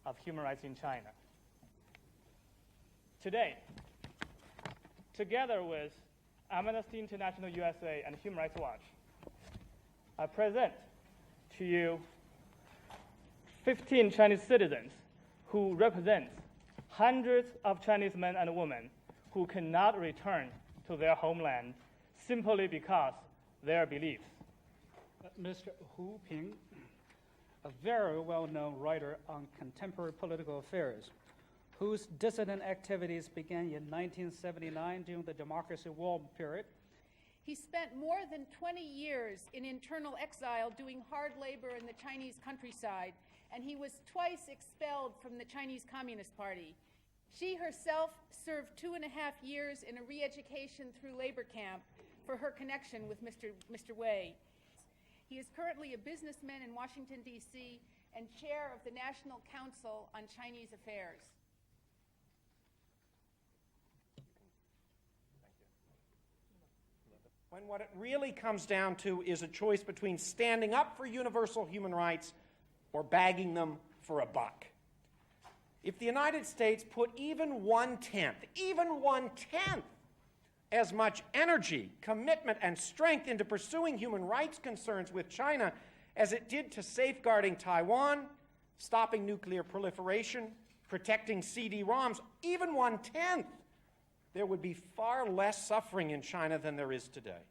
of human rights in China. Today, together with Amnesty International USA and Human Rights Watch, I present to you 15 Chinese citizens who represent hundreds of Chinese men and women who cannot return to their homeland simply because their beliefs. Mr. Hu Ping, a very well-known writer on contemporary political affairs, whose dissident activities began in 1979 during the democracy war period. He spent more than 20 years in internal exile doing hard labor in the Chinese countryside, and he was twice expelled from the Chinese Communist Party. She herself served 2.5 years in a re-education through labor camp for her connection with Mr. Wei. He is currently a businessman in Washington, D.C., and chair of the National Council on Chinese Affairs. When what it really comes down to is a choice between standing up for universal human rights or bagging them for a buck. If the United States put even one-tenth as much energy, commitment, and strength into pursuing human rights concerns with China as it did to safeguarding Taiwan, stopping nuclear proliferation, protecting CD-ROMs, even one-tenth, there would be far less suffering in China than there is today.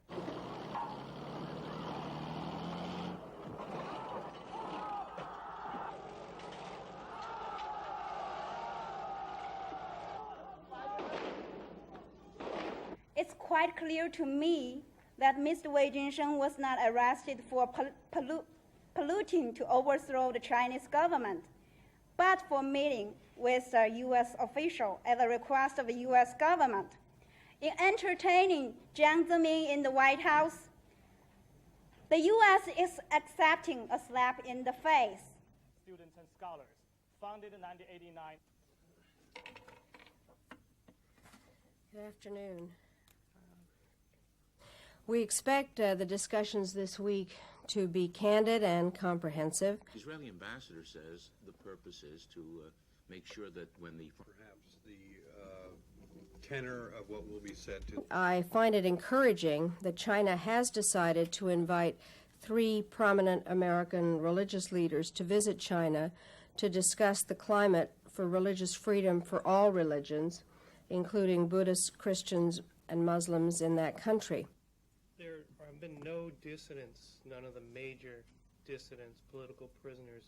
It's quite clear to me that Mr. Wei Junsheng was not arrested for polluting to overthrow the Chinese government, but for meeting with a U.S. official at the request of the U.S. government. In entertaining Jiang Zemin in the White House, the U.S. is accepting a slap in the face. Students and scholars, founded in 1989. Good afternoon. We expect the discussions this week to be candid and comprehensive. The Israeli ambassador says the purpose is to make sure that when the... Perhaps the tenor of what will be said to... I find it encouraging that China has decided to invite 3 prominent American religious leaders to visit China to discuss the climate for religious freedom for all religions, including Buddhists, Christians, and Muslims in that country. There have been no dissidents, none of the major dissidents, political prisoners,